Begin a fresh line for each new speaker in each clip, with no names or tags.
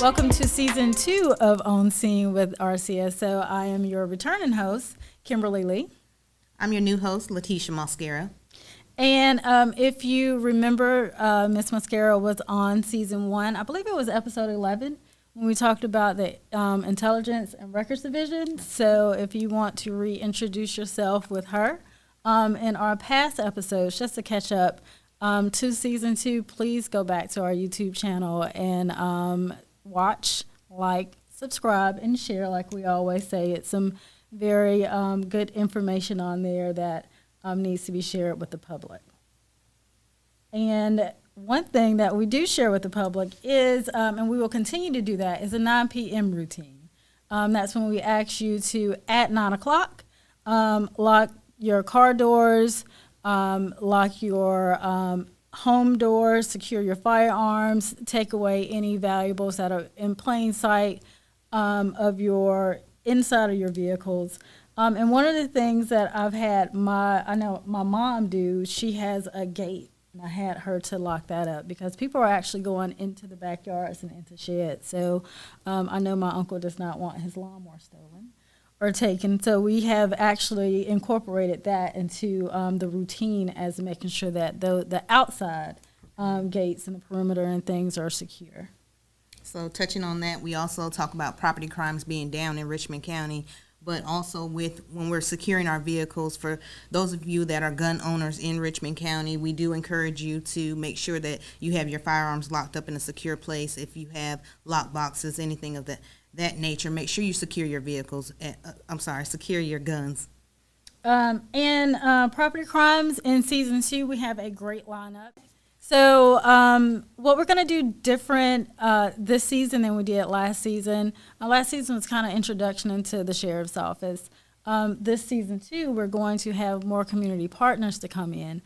Welcome to Season 2 of On Scene with RCSO. I am your returning host, Kimberly Lee.
I'm your new host, Lateisha Mosquera.
And if you remember, Ms. Mosquera was on Season 1. I believe it was Episode 11 when we talked about the Intelligence and Records Division. So if you want to reintroduce yourself with her in our past episodes, just to catch up to Season 2, please go back to our YouTube channel and watch, like, subscribe, and share like we always say. It's some very good information on there that needs to be shared with the public. And one thing that we do share with the public is, and we will continue to do that, is a 9 p.m. routine. That's when we ask you to, at 9 o'clock, lock your car doors, lock your home doors, secure your firearms, take away any valuables that are in plain sight of your inside of your vehicles. And one of the things that I've had I know my mom do, she has a gate, and I had her to lock that up because people are actually going into the backyards and into sheds. So I know my uncle does not want his lawnmower stolen or taken. So we have actually incorporated that into the routine as making sure that the outside gates and the perimeter and things are secure.
So touching on that, we also talk about property crimes being down in Richmond County, but also when we're securing our vehicles. For those of you that are gun owners in Richmond County, we do encourage you to make sure that you have your firearms locked up in a secure place. If you have lock boxes, anything of that nature, make sure you secure your vehicles. Secure your guns.
And property crimes in Season 2, we have a great lineup. So what we're going to do different this season than we did last season. Last season was kind of introduction into the Sheriff's Office. This Season 2, we're going to have more community partners to come in.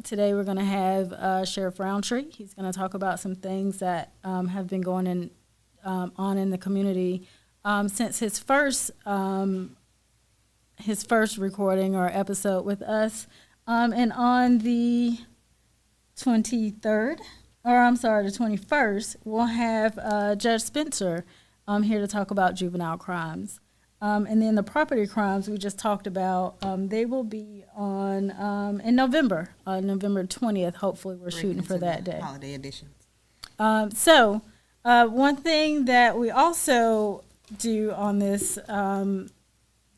Today we're going to have Sheriff Roundtree. He's going to talk about some things that have been going on in the community since his first recording or episode with us. And on the 21st, we'll have Judge Spencer here to talk about juvenile crimes. And then the property crimes we just talked about, they will be on in November 20th. Hopefully we're shooting for that day.
Holiday editions.
So one thing that we also do on this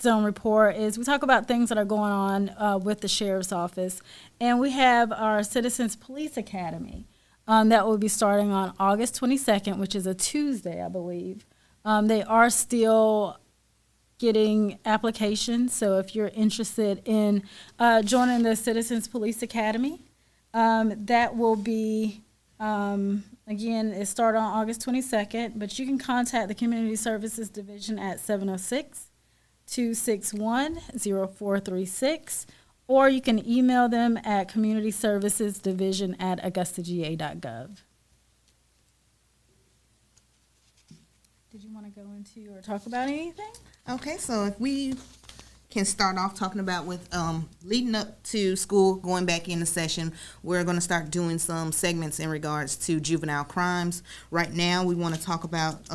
Zone Report is we talk about things that are going on with the Sheriff's Office. And we have our Citizens Police Academy that will be starting on August 22nd, which is a Tuesday, I believe. They are still getting applications, so if you're interested in joining the Citizens Police Academy, that will be, again, it started on August 22nd, but you can contact the Community Services Division at 706-261-0436, or you can email them at communityservicesdivision@augustag.gov. Did you want to go into or talk about anything?
Okay, so if we can start off talking about with leading up to school, going back into session, we're going to start doing some segments in regards to juvenile crimes. Right now, we want to talk about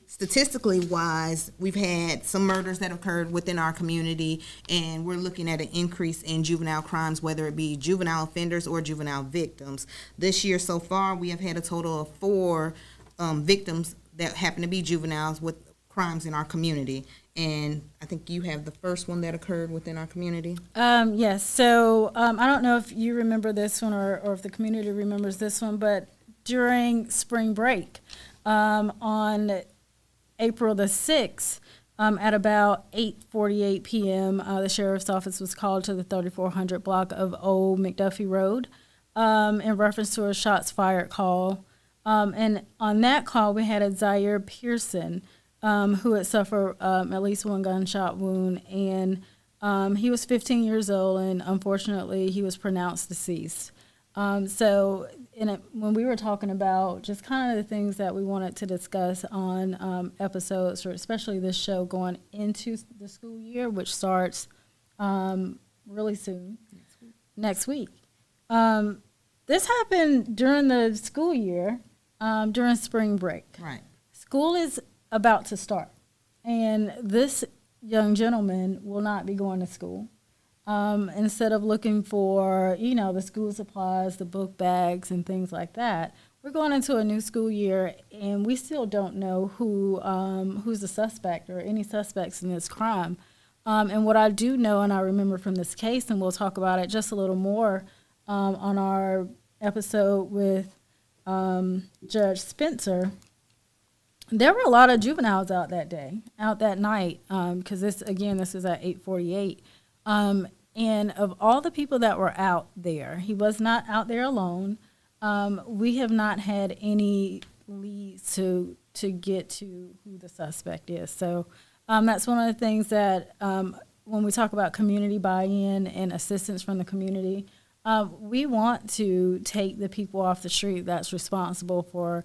statistically wise, we've had some murders that occurred within our community, and we're looking at an increase in juvenile crimes, whether it be juvenile offenders or juvenile victims. This year so far, we have had a total of 4 victims that happen to be juveniles with crimes in our community. And I think you have the first one that occurred within our community.
Yes. So I don't know if you remember this one or if the community remembers this one, but during spring break on April the 6th, at about 8:48 p.m., the Sheriff's Office was called to the 3400 block of Old McDuffie Road in reference to a shots fired call. And on that call, we had a Zaire Pearson who had suffered at least one gunshot wound, and he was 15 years old, and unfortunately, he was pronounced deceased. So when we were talking about just kind of the things that we wanted to discuss on episodes, or especially this show going into the school year, which starts really soon, next week. This happened during the school year, during spring break.
Right.
School is about to start, and this young gentleman will not be going to school. Instead of looking for, the school supplies, the book bags, and things like that, we're going into a new school year, and we still don't know who's the suspect or any suspects in this crime. And what I do know, and I remember from this case, and we'll talk about it just a little more on our episode with Judge Spencer, there were a lot of juveniles out that night, because this was at 8:48. And of all the people that were out there, he was not out there alone. We have not had any leads to get to who the suspect is. So that's one of the things that when we talk about community buy-in and assistance from the community, we want to take the people off the street that's responsible for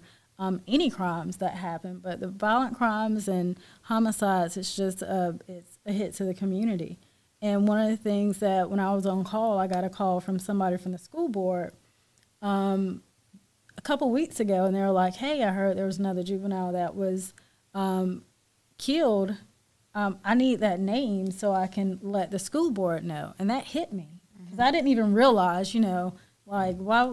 any crimes that happen. But the violent crimes and homicides, it's just it's a hit to the community. And one of the things that when I was on call, I got a call from somebody from the school board a couple weeks ago, and they were like, hey, I heard there was another juvenile that was killed. I need that name so I can let the school board know. And that hit me because I didn't even realize, why,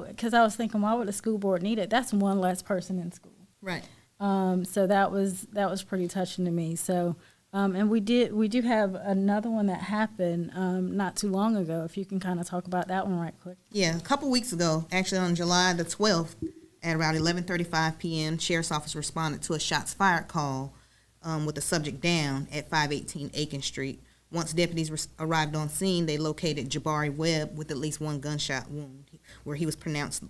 because I was thinking, why would the school board need it? That's one less person in school.
Right.
So that was pretty touching to me. So, and we do have another one that happened not too long ago. If you can kind of talk about that one right quick.
Yeah, a couple weeks ago, actually on July the 12th, at around 11:35 p.m., Sheriff's Office responded to a shots fired call with the subject down at 518 Aiken Street. Once deputies arrived on scene, they located Jabari Webb with at least one gunshot wound, where he was pronounced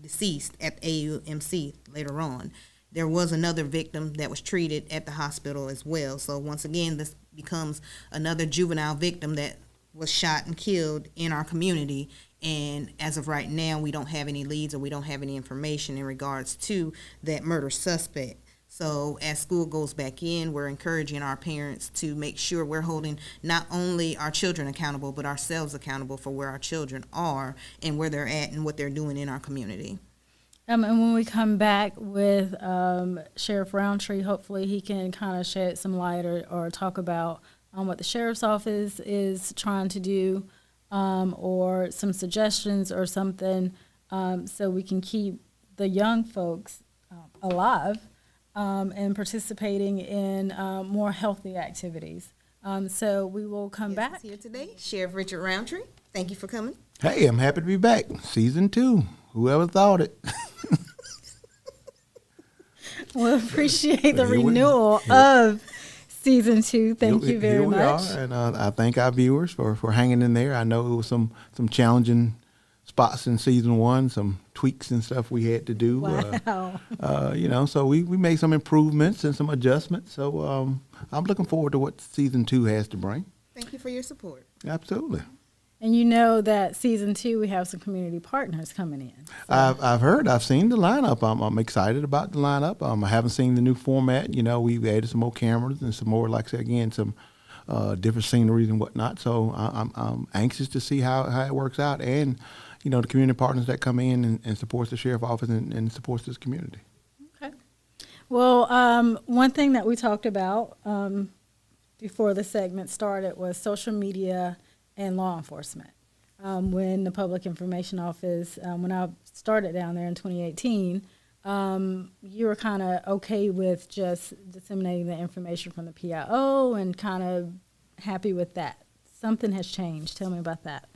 deceased at AUMC later on. There was another victim that was treated at the hospital as well. So once again, this becomes another juvenile victim that was shot and killed in our community. And as of right now, we don't have any leads or we don't have any information in regards to that murder suspect. So as school goes back in, we're encouraging our parents to make sure we're holding not only our children accountable, but ourselves accountable for where our children are and where they're at and what they're doing in our community.
And when we come back with Sheriff Roundtree, hopefully he can kind of shed some light or talk about what the sheriff's office is trying to do or some suggestions or something so we can keep the young folks alive and participating in more healthy activities. So we will come back.
Here today, Sheriff Richard Roundtree. Thank you for coming.
Hey, I'm happy to be back. Season 2. Whoever thought it.
We'll appreciate the renewal of Season 2. Thank you very much.
Here we are, and I thank our viewers for hanging in there. I know it was some challenging spots in Season 1, some tweaks and stuff we had to do.
Wow.
So we made some improvements and some adjustments. So I'm looking forward to what Season 2 has to bring.
Thank you for your support.
Absolutely.
And you know that Season 2, we have some community partners coming in. So.
I've heard. I've seen the lineup. I'm excited about the lineup. I haven't seen the new format. We've added some more cameras and some more, like I said again, some different scenery and whatnot. So I'm anxious to see how it works out, and the community partners that come in and supports the sheriff office and supports this community.
Okay. Well, one thing that we talked about before the segment started was social media and law enforcement. When the Public Information Office, when I started down there in 2018, you were kind of okay with just disseminating the information from the PIO and kind of happy with that. Something has changed. Tell me about that.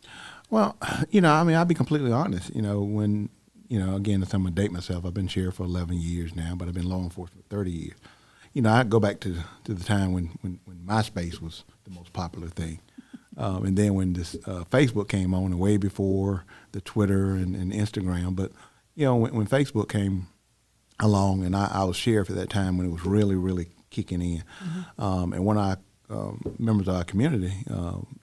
Well, I'll be completely honest. When, again, if I'm going to date myself, I've been sheriff for 11 years now, but I've been law enforcement for 30 years. I go back to the time when MySpace was the most popular thing. And then when this Facebook came on, and way before the Twitter and Instagram, but when Facebook came along, and I was sheriff at that time when it was really, really kicking in, and one of our members of our community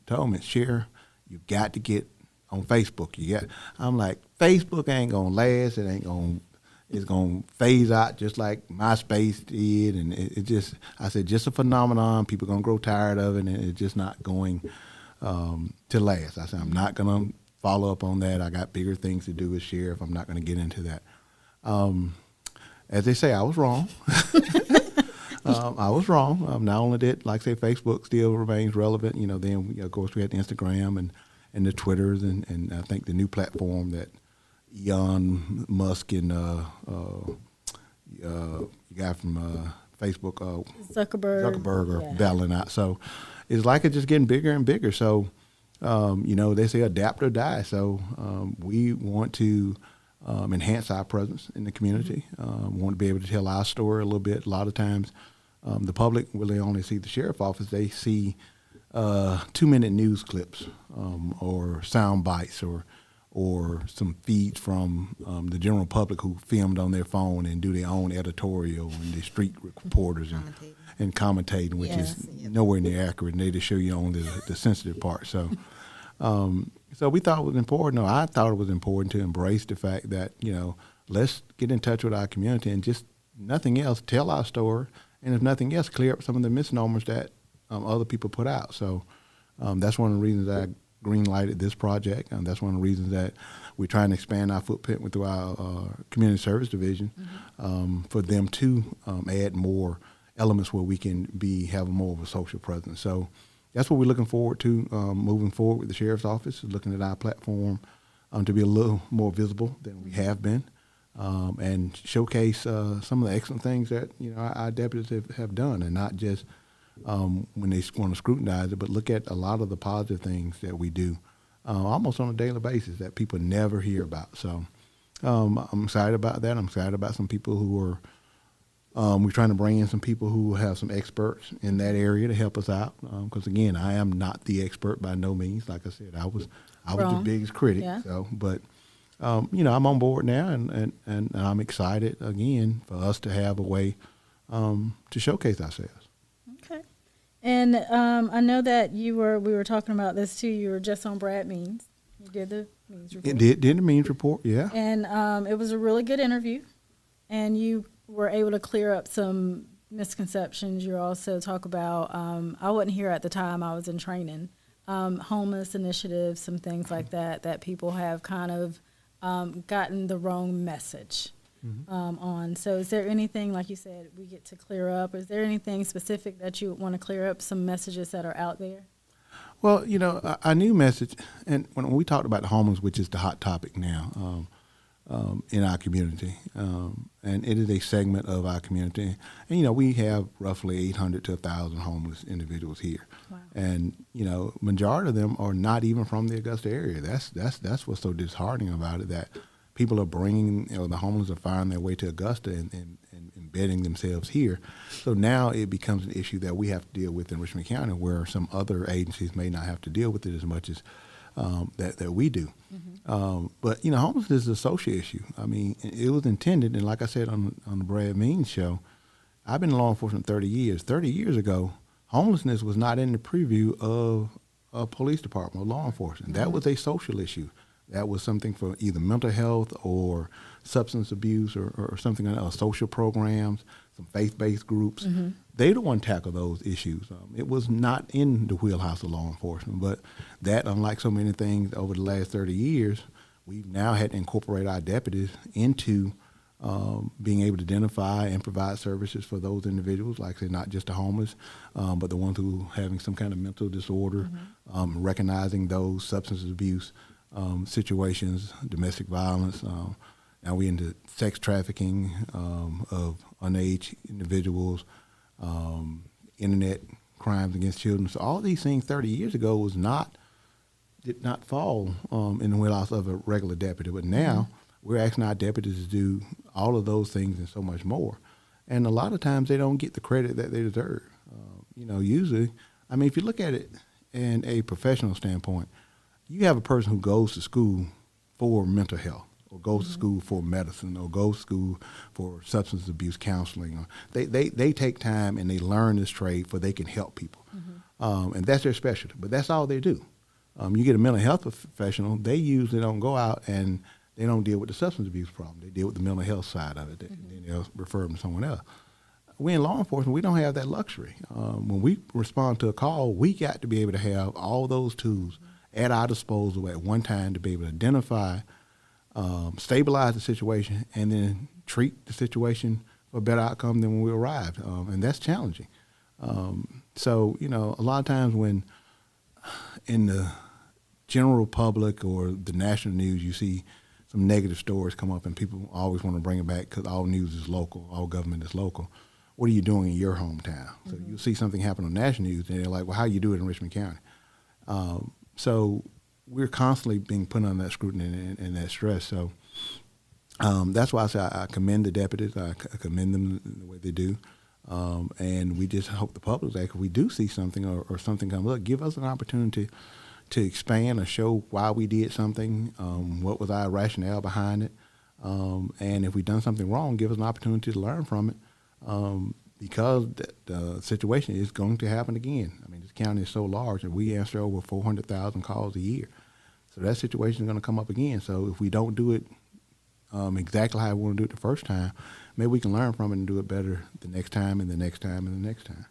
told me, Sheriff, you got to get on Facebook. I'm like, Facebook ain't gonna last. It's gonna phase out just like MySpace did, and I said, just a phenomenon. People gonna grow tired of it, and it's just not going to last. I said, I'm not going to follow up on that. I got bigger things to do as sheriff. I'm not going to get into that. as they say, I was wrong. I was wrong. Not only that, like I say, Facebook still remains relevant. Then of course we had Instagram and the Twitters and I think the new platform that Elon Musk and you guy from Facebook, Zuckerberg are battling out. So it's like it's just getting bigger and bigger. So they say adapt or die. So we want to enhance our presence in the community. Want to be able to tell our story a little bit. A lot of times, the public really only see the sheriff's office. They see 2-minute news clips or sound bites or some feeds from the general public who filmed on their phone and do their own editorial and the street reporters and commentating, which is nowhere near accurate. And they just show you on the sensitive part. So. So we thought it was important, or I thought it was important to embrace the fact that, let's get in touch with our community and just nothing else, tell our story, and if nothing else, clear up some of the misnomers that other people put out. So that's one of the reasons that I green-lighted this project, and that's one of the reasons that we're trying to expand our footprint with our community service division for them to add more elements where we can have more of a social presence. So that's what we're looking forward to moving forward with the Sheriff's Office, looking at our platform to be a little more visible than we have been and showcase some of the excellent things that our deputies have done, and not just when they want to scrutinize it, but look at a lot of the positive things that we do almost on a daily basis that people never hear about. So I'm excited about that. I'm excited about some people who are we're trying to bring in some people who have some experts in that area to help us out. Because again, I am not the expert by no means. Like I said, I was the biggest critic. Yeah. So, but I'm on board now, and I'm excited again for us to have a way to showcase ourselves.
Okay. And I know that we were talking about this too. You were just on Brad Means. You did the Means report.
Did the Means report, yeah.
And it was a really good interview, and you were able to clear up some misconceptions. You also talk about, I wasn't here at the time, I was in training, homeless initiatives, some things like that people have kind of gotten the wrong message on. So is there anything, like you said, we get to clear up? Is there anything specific that you want to clear up, some messages that are out there?
Well, a new message, and when we talked about the homeless, which is the hot topic now, in our community, and it is a segment of our community. And we have roughly 800 to 1,000 homeless individuals here, wow. And majority of them are not even from the Augusta area. That's what's so disheartening about it. That people are bringing, the homeless are finding their way to Augusta and embedding themselves here. So now it becomes an issue that we have to deal with in Richmond County, where some other agencies may not have to deal with it as much as that we do. Mm-hmm. But homelessness is a social issue. I mean, it was intended, and like I said on the Brad Means show, I've been in law enforcement 30 years. 30 years ago, homelessness was not in the preview of a police department or law enforcement. Mm-hmm. That was a social issue. That was something for either mental health or substance abuse or something else, social programs, some faith-based groups. Mm-hmm. They don't want to tackle those issues. It was not in the wheelhouse of law enforcement, but that, unlike so many things over the last 30 years, we've now had to incorporate our deputies into being able to identify and provide services for those individuals, like I say, not just the homeless, but the ones who are having some kind of mental disorder, mm-hmm. Recognizing those substance abuse situations, domestic violence. Now we're into sex trafficking of underage individuals, internet crimes against children. So all these things 30 years ago did not fall in the wheelhouse of a regular deputy. But now we're asking our deputies to do all of those things and so much more. And a lot of times they don't get the credit that they deserve. Usually, I mean, if you look at it in a professional standpoint, you have a person who goes to school for mental health, or goes mm-hmm. to school for medicine, or goes to school for substance abuse counseling. They take time and they learn this trade so they can help people. Mm-hmm. And that's their specialty, but that's all they do. You get a mental health professional, they usually don't go out and they don't deal with the substance abuse problem. They deal with the mental health side of it, mm-hmm. and then they'll refer them to someone else. We in law enforcement, we don't have that luxury. When we respond to a call, we got to be able to have all those tools at our disposal at one time to be able to identify stabilize the situation, and then treat the situation for a better outcome than when we arrived. And that's challenging. So, a lot of times when in the general public or the national news, you see some negative stories come up and people always want to bring it back because all news is local, all government is local. What are you doing in your hometown? Mm-hmm. So you'll see something happen on national news and they're like, well, how you do it in Richmond County? So we're constantly being put on that scrutiny and that stress. So that's why I say I commend the deputies. I commend them the way they do. And we just hope the public, that if we do see something or something comes up, give us an opportunity to expand or show why we did something, what was our rationale behind it. And if we've done something wrong, give us an opportunity to learn from it. Because the situation is going to happen again. I mean, this county is so large and we answer over 400,000 calls a year. So that situation is going to come up again. So if we don't do it exactly how we want to do it the first time, maybe we can learn from it and do it better the next time and the next time and the next time.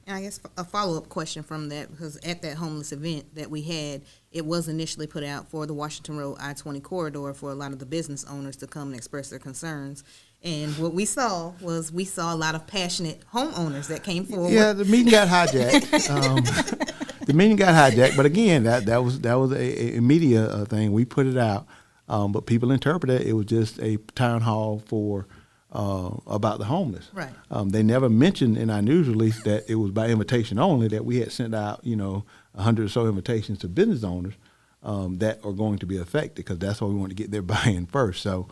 And I guess a follow-up question from that, because at that homeless event that we had, it was initially put out for the Washington Road I-20 corridor for a lot of the business owners to come and express their concerns. And what we saw a lot of passionate homeowners that came forward.
Yeah, the meeting got hijacked. The meeting got hijacked, but again, that was a media thing. We put it out, but people interpreted it was just a town hall for about the homeless.
Right.
They never mentioned in our news release that it was by invitation only, that we had sent out 100 or so invitations to business owners that are going to be affected, because that's why we want to get their buy-in first. So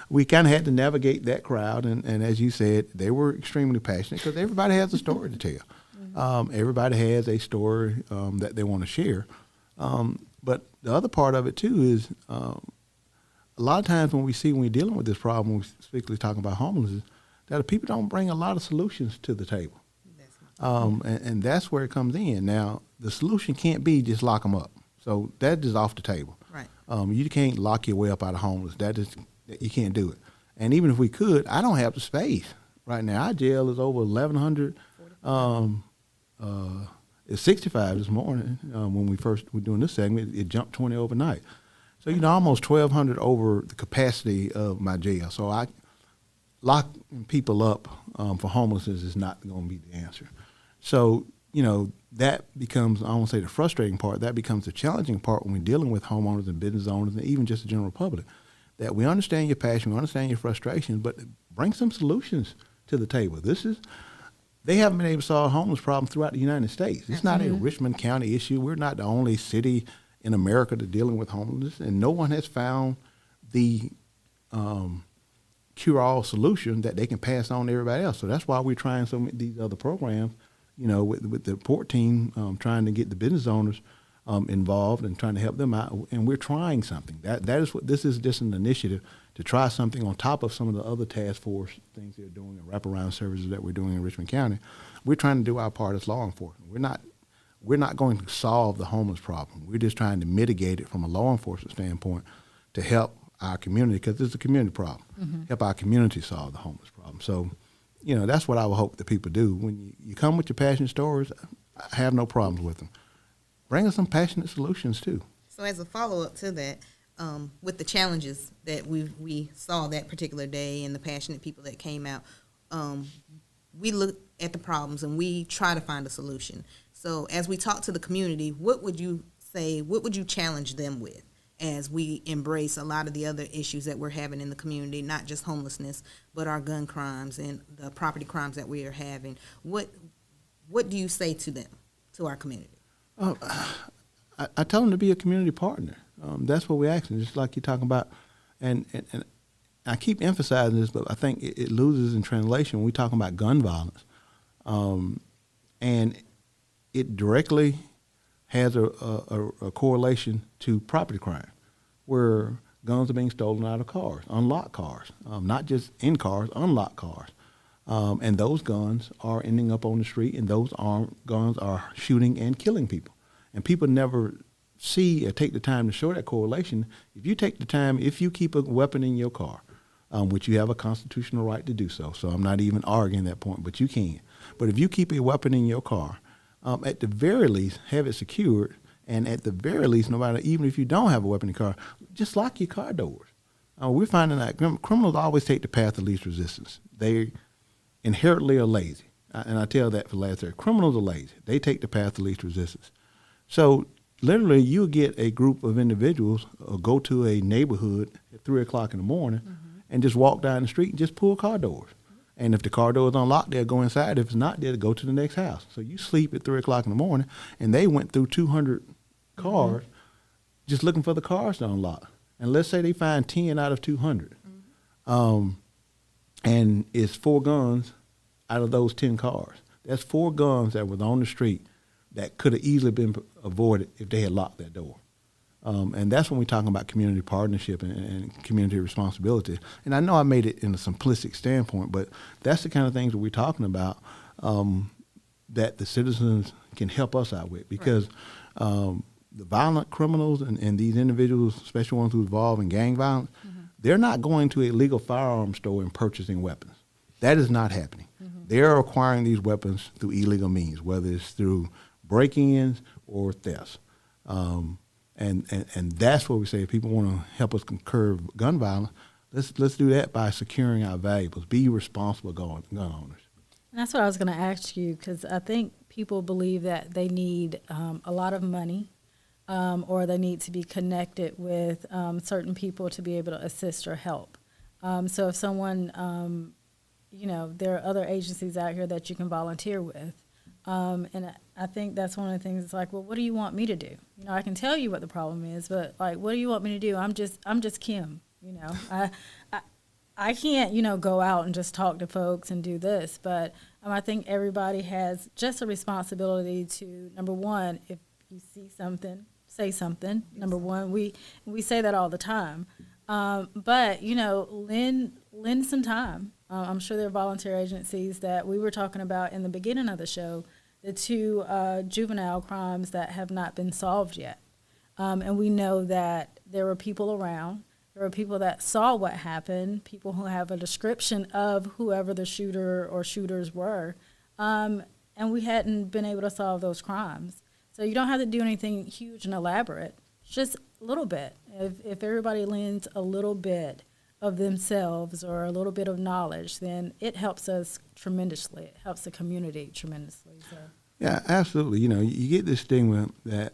we kind of had to navigate that crowd, and as you said, they were extremely passionate because everybody has a story to tell. Mm-hmm. Everybody has a story that they want to share. But the other part of it, too, is a lot of times when we're dealing with this problem, we're specifically talking about homelessness, that people don't bring a lot of solutions to the table. And that's where it comes in. Now, the solution can't be just lock them up. So that is off the table.
Right.
You can't lock your way up out of homeless. You can't do it. And even if we could, I don't have the space right now. Our jail is over 1,100. It's 65 this morning. When we first were doing this segment, it jumped 20 overnight. So, almost 1,200 over the capacity of my jail. So locking people up for homelessness is not going to be the answer. So, that becomes, I won't say the frustrating part, that becomes the challenging part when we're dealing with homeowners and business owners and even just the general public. That we understand your passion, we understand your frustrations, but bring some solutions to the table. They haven't been able to solve homeless problems throughout the United States. It's not a Richmond County issue. We're not the only city in America that's dealing with homelessness, and no one has found the cure-all solution that they can pass on to everybody else. So that's why we're trying these other programs, with the report team, trying to get the business owners involved and trying to help them out, and we're trying something. That is what this is, just an initiative to try something on top of some of the other task force things they're doing and wraparound services that we're doing in Richmond County. We're trying to do our part as law enforcement. We're not going to solve the homeless problem. We're just trying to mitigate it from a law enforcement standpoint to help our community, because it's a community problem. Mm-hmm. Help our community solve the homeless problem. So, that's what I would hope that people do. When you come with your passion stories, I have no problems with them. Bring us some passionate solutions too.
So as a follow-up to that, with the challenges that we saw that particular day and the passionate people that came out, we look at the problems and we try to find a solution. So as we talk to the community, what would you challenge them with as we embrace a lot of the other issues that we're having in the community, not just homelessness, but our gun crimes and the property crimes that we are having? What do you say to them, to our community?
I tell them to be a community partner. That's what we're asking, just like you're talking about. And I keep emphasizing this, but I think it loses in translation when we're talking about gun violence. And it directly has a correlation to property crime, where guns are being stolen out of cars, unlocked cars, not just in cars, unlocked cars. And those guns are ending up on the street, and those guns are shooting and killing people. And people never see or take the time to show that correlation. If you take the time, if you keep a weapon in your car, which you have a constitutional right to do so I'm not even arguing that point, but you can. But if you keep a weapon in your car, at the very least, have it secured, and at the very least, no matter, even if you don't have a weapon in your car, just lock your car doors. we're finding that criminals always take the path of least resistance. They inherently are lazy. And I tell that for the last year. Criminals are lazy. They take the path of least resistance. So literally you get a group of individuals go to a neighborhood at 3 o'clock in the morning and just walk down the street and just pull car doors. And if the car door is unlocked, they'll go inside. If it's not, they'll go to the next house. So you sleep at 3 o'clock in the morning, and they went through 200 cars just looking for the cars to unlock. And let's say they find 10 out of 200. And it's 4 guns out of those 10 cars. That's 4 guns that was on the street that could have easily been avoided if they had locked that door. And that's when we're talking about community partnership and community responsibility. And I know I made it in a simplistic standpoint, but that's the kind of things that we're talking about that the citizens can help us out with. Because the violent criminals and these individuals, especially ones who involve in gang violence, they're not going to a legal firearms store and purchasing weapons. That is not happening. They're acquiring these weapons through illegal means, whether it's through break-ins or thefts. And that's what we say. If people want to help us curb gun violence, let's do that by securing our valuables. Be responsible gun owners.
And that's what I was going to ask you, because I think people believe that they need a lot of money or they need to be connected with certain people to be able to assist or help. So if someone, there are other agencies out here that you can volunteer with. And I think that's one of the things. It's like, well, what do you want me to do? I can tell you what the problem is, but like, what do you want me to do? I'm just Kim. I can't, go out and just talk to folks and do this. But I think everybody has just a responsibility to, number one, if you see something, say something. Number one, we say that all the time. But lend some time. I'm sure there are volunteer agencies that we were talking about in the beginning of the show, the 2 juvenile crimes that have not been solved yet. And we know that there were people around. There were people that saw what happened, people who have a description of whoever the shooter or shooters were. And we hadn't been able to solve those crimes. So you don't have to do anything huge and elaborate, just a little bit. If everybody lends a little bit of themselves or a little bit of knowledge, then it helps us tremendously. It helps the community tremendously. So.
Yeah, absolutely. You get this stigma that,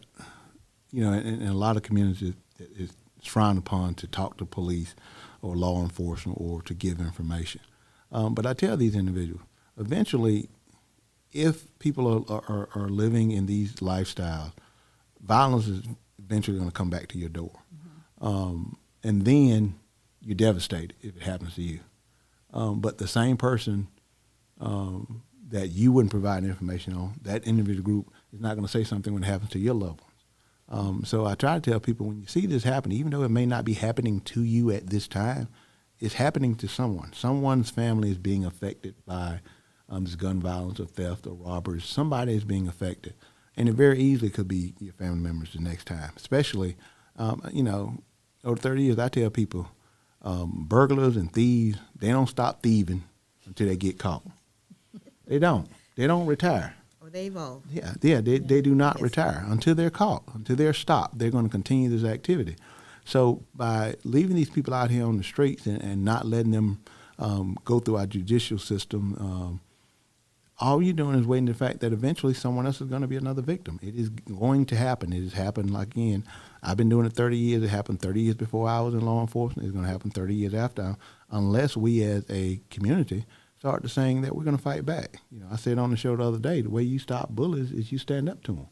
in a lot of communities it's frowned upon to talk to police or law enforcement or to give information. But I tell these individuals, eventually, if people are living in these lifestyles, violence is eventually going to come back to your door. And then you're devastated if it happens to you. But the same person that you wouldn't provide information on, that individual group is not going to say something when it happens to your loved ones. So I try to tell people, when you see this happen, even though it may not be happening to you at this time, it's happening to someone. Someone's family is being affected by this gun violence or theft or robbery. Somebody is being affected. And it very easily could be your family members the next time. Especially, over 30 years, I tell people, burglars and thieves, they don't stop thieving until they get caught. They don't. They don't retire.
Or they evolve.
Yeah, they do not retire until they're caught, until they're stopped. They're going to continue this activity. So by leaving these people out here on the streets and not letting them go through our judicial system, all you're doing is waiting the fact that eventually someone else is going to be another victim. It is going to happen. It has happened, like, again, I've been doing it 30 years. It happened 30 years before I was in law enforcement. It's going to happen 30 years after, unless we as a community start to saying that we're going to fight back. I said on the show the other day, the way you stop bullies is you stand up to them.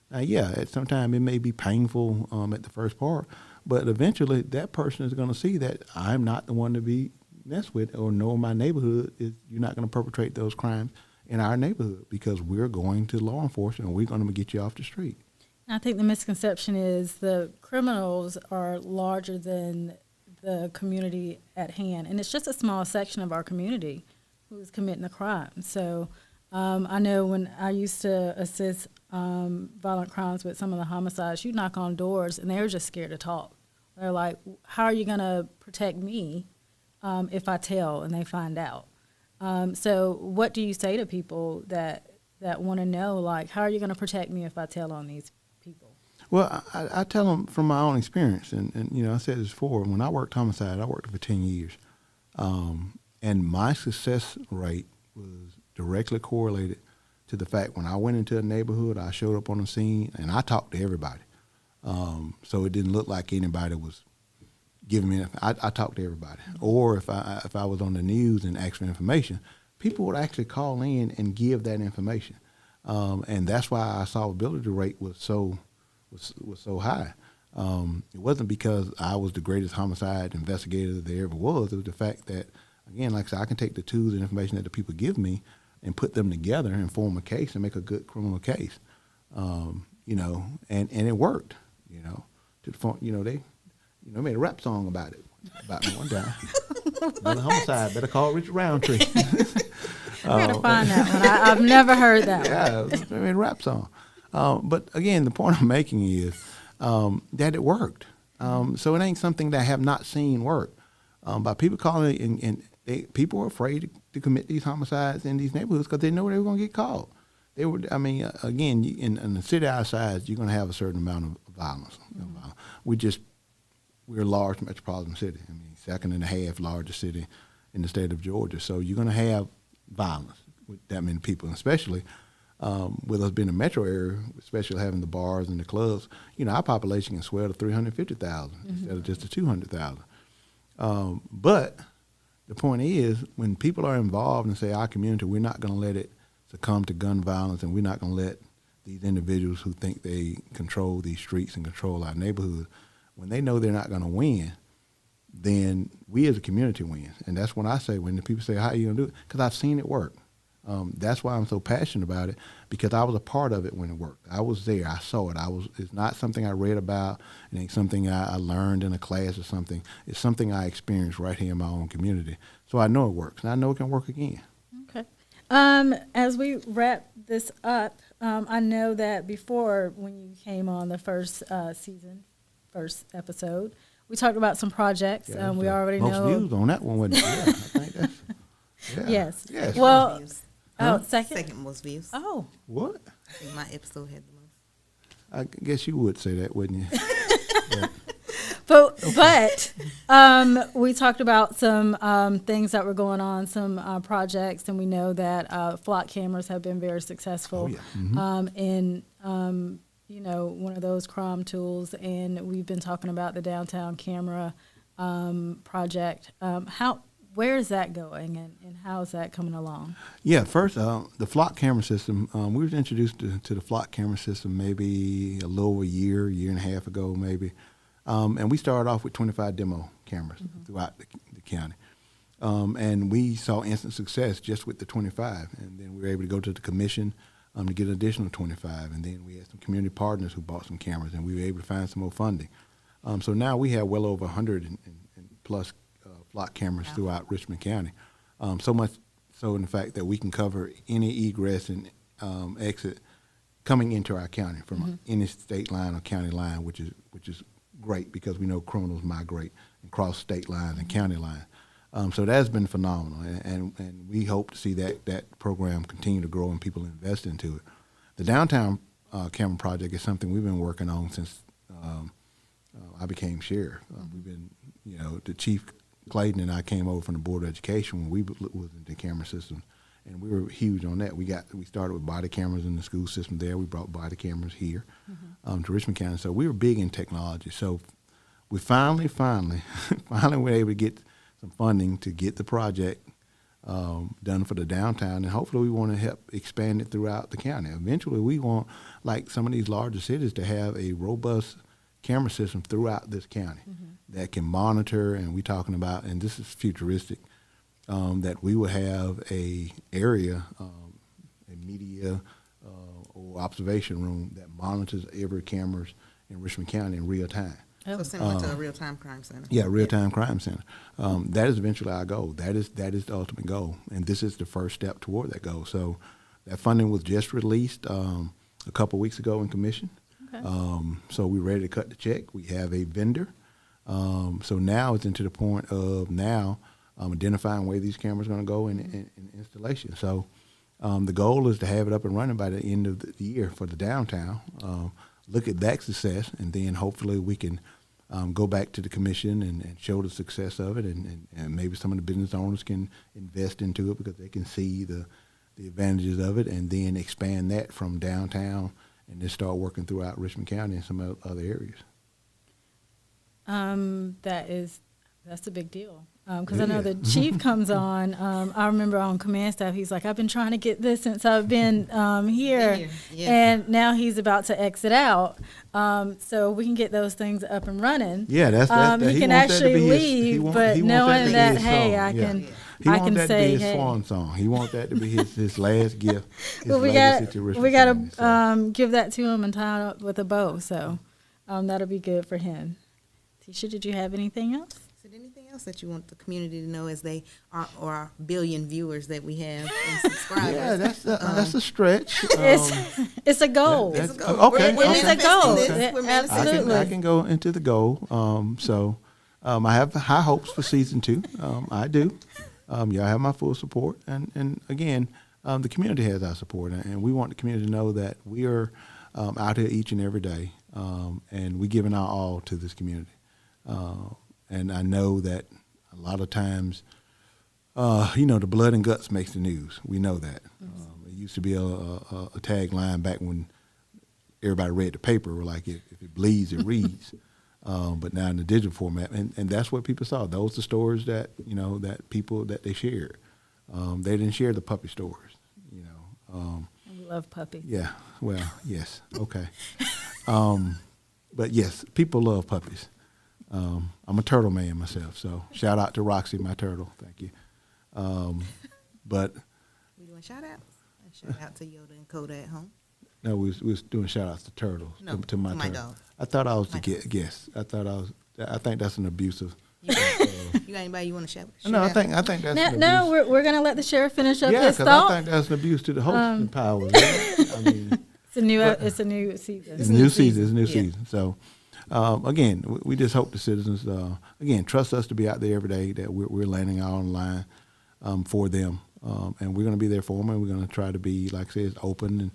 Now, yeah, sometimes it may be painful at the first part, but eventually that person is going to see that I'm not the one to be messed with, or know my neighborhood is you're not going to perpetrate those crimes in our neighborhood, because we're going to law enforcement and we're going to get you off the street.
I think the misconception is the criminals are larger than the community at hand, and it's just a small section of our community who's committing the crime. So I know when I used to assist violent crimes with some of the homicides, you knock on doors and they were just scared to talk. They're like, how are you going to protect me if I tell and they find out? So what do you say to people that want to know, like, how are you going to protect me if I tell on these people?
Well, I tell them from my own experience, and you know, I said this before. When I worked homicide, I worked for 10 years, and my success rate was directly correlated to the fact when I went into a neighborhood, I showed up on the scene, and I talked to everybody. So it didn't look like anybody was giving me. I talked to everybody. Or if I was on the news and asked for information, people would actually call in and give that information, and that's why our solvability rate was so high. It wasn't because I was the greatest homicide investigator that there ever was. It was the fact that, again, like I said, I can take the tools and information that the people give me and put them together and form a case and make a good criminal case. You know, and it worked. You know, to the point, you know, they made a rap song about me one time. Another homicide, better call Richard Roundtree.
I gotta find that one. I've never heard that one.
Yeah, they made a rap song. But again, the point I'm making is that it worked. So it ain't something that I have not seen work. By people calling and people are afraid to commit these homicides in these neighborhoods because they know they were going to get caught. They were. I mean, again, in the city our size, you're going to have a certain amount of violence. We're a large metropolitan city. I mean, second and a half largest city in the state of Georgia. So you're going to have violence with that many people, and especially with us being a metro area, especially having the bars and the clubs. You know, our population can swell to 350,000 instead of just the 200,000. But the point is, when people are involved and say our community, we're not going to let it succumb to gun violence, and we're not going to let these individuals who think they control these streets and control our neighborhood, when they know they're not going to win, then we as a community win. And that's when I say, when the people say, how are you going to do it? Because I've seen it work. That's why I'm so passionate about it, because I was a part of it when it worked. I was there. I saw it. It's not something I read about. It ain't something I learned in a class or something. It's something I experienced right here in my own community. So I know it works, and I know it can work again.
Okay. As we wrap this up, I know that before, when you came on the first episode, we talked about some projects.
Yeah,
we already
most
know.
Most views on that one, wasn't it? Yeah, I think that's. Yeah.
Yes. Well, second?
Second most views.
Oh.
What?
I think my episode had the most.
I guess you would say that, wouldn't you?
But we talked about some things that were going on, some projects, and we know that flock cameras have been very successful in one of those crime tools, and we've been talking about the downtown camera project. Where is that going, and how is that coming along?
Yeah, first, the flock camera system, we were introduced to the flock camera system maybe a little over a year and a half ago maybe. And we started off with 25 demo cameras throughout the county. And we saw instant success just with the 25. And then we were able to go to the commission to get an additional 25. And then we had some community partners who bought some cameras, and we were able to find some more funding. So now we have well over 100 and plus flock cameras throughout Richmond County. So much so in the fact that we can cover any egress and exit coming into our county from any state line or county line, which is great, because we know criminals migrate and cross state lines and county lines. So that's been phenomenal, and we hope to see that program continue to grow and people invest into it. The downtown camera project is something we've been working on since I became sheriff. We've been, the chief Clayton and I came over from the Board of Education when we was in the camera system, and we were huge on that. We started with body cameras in the school system there. We brought body cameras here to Richmond County. So we were big in technology. So we finally were able to get some funding to get the project done for the downtown, and hopefully we want to help expand it throughout the county. Eventually we want, like some of these larger cities, to have a robust camera system throughout this county that can monitor, and we're talking about, and this is futuristic, that we will have a area, a media or observation room that monitors every cameras in Richmond County in real time.
So similar to a real-time crime center.
Yeah, real-time crime center. That is eventually our goal. That is the ultimate goal, and this is the first step toward that goal. So that funding was just released a couple weeks ago in commission. Okay. So we're ready to cut the check. We have a vendor. So now it's into the point of identifying where these cameras are going to go in installation. So the goal is to have it up and running by the end of the year for the downtown. look at that success, and then hopefully we can go back to the commission and show the success of it, and maybe some of the business owners can invest into it because they can see the advantages of it, and then expand that from downtown and then start working throughout Richmond County and some other areas.
That's a big deal. Because I know the chief comes on. I remember on command staff, he's like, I've been trying to get this since I've been here. Yeah. And now he's about to exit out. So we can get those things up and running.
Yeah, that's
he can actually leave, but knowing that, hey, I can say,
he wants that to be his swan song. He wants that to be his last gift.
Well, we got to give that to him and tie it up with a bow. So that'll be good for him. Tisha, did you have anything else?
Is there anything else that you want the community to know as they are, or our billion viewers that we have and subscribers?
Yeah, that's a stretch.
It's a goal.
It's a goal.
Okay.
We're
it's a goal.
Okay.
Absolutely.
I can go into the goal. I have high hopes for season 2. I do. Y'all have my full support, and again, the community has our support, and we want the community to know that we are out here each and every day, and we're giving our all to this community. And I know that a lot of times, the blood and guts makes the news. We know that. It used to be a tagline back when everybody read the paper, like if it bleeds, it reads. But now in the digital format, and that's what people saw. Those are the stories that that they shared. They didn't share the puppy stories.
We love puppies.
Yeah. Well, yes. Okay. But yes, people love puppies. I'm a turtle man myself, so shout out to Roxy, my turtle. Thank you. But
we doing shout outs? Shout out to Yoda and Coda at home.
No, we was doing shout outs to turtles.
No,
to my turtle.
dog.
I thought I was the guest. I think that's an abusive.
You got anybody you want to shout?
No, I think that's an abuse.
No, we're gonna let the sheriff finish up his
because
thought.
I think that's an abuse to the hosting powers. I mean,
it's a new season.
It's a new season. So. Again, we just hope the citizens, trust us to be out there every day, that we're landing out on the line for them. And we're going to be there for them, and we're going to try to be, like I said, as open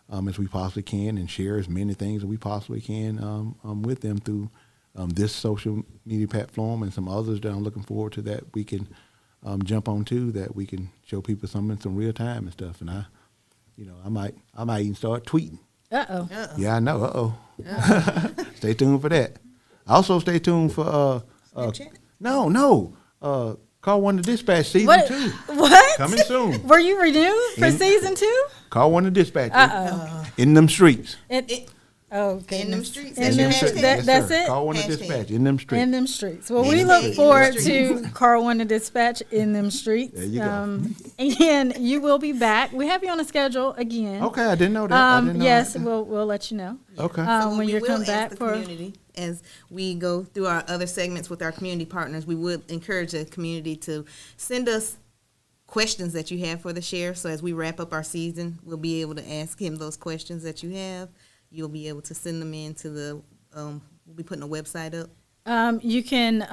and as we possibly can, and share as many things as we possibly can with them through this social media platform and some others that I'm looking forward to that we can jump on to, that we can show people some in some real time and stuff. And I might even start tweeting.
Uh-oh.
Yeah, I know. Uh-oh. Stay tuned for that. Also, stay tuned for Call One to Dispatch season 2.
What?
Coming soon.
Were you renewed for season 2?
Call One to Dispatch.
Uh-oh.
In them streets.
Okay.
In them streets.
That's it.
Call One to Dispatch. In them streets.
In them streets. Well, we look forward to Call One to Dispatch in them streets.
There you go.
And
you will be back. We have you on a schedule again.
Okay, I didn't know that.
Yes, we'll let you know.
Okay.
When you come back
for community, as we go through our other segments with our community partners, we would encourage the community to send us questions that you have for the sheriff. So as we wrap up our season, we'll be able to ask him those questions that you have. You'll be able to send them in to the, we'll be putting a website up.
You can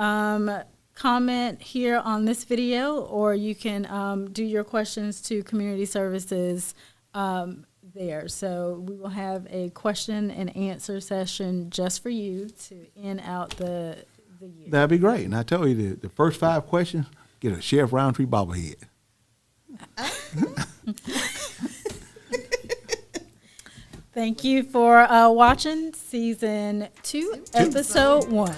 comment here on this video, or you can do your questions to community services there. So we will have a question and answer session just for you to end out the year.
That'd be great. And I tell you, the first 5 questions, get a Sheriff Roundtree bobblehead.
Thank you for watching season 2, episode 1.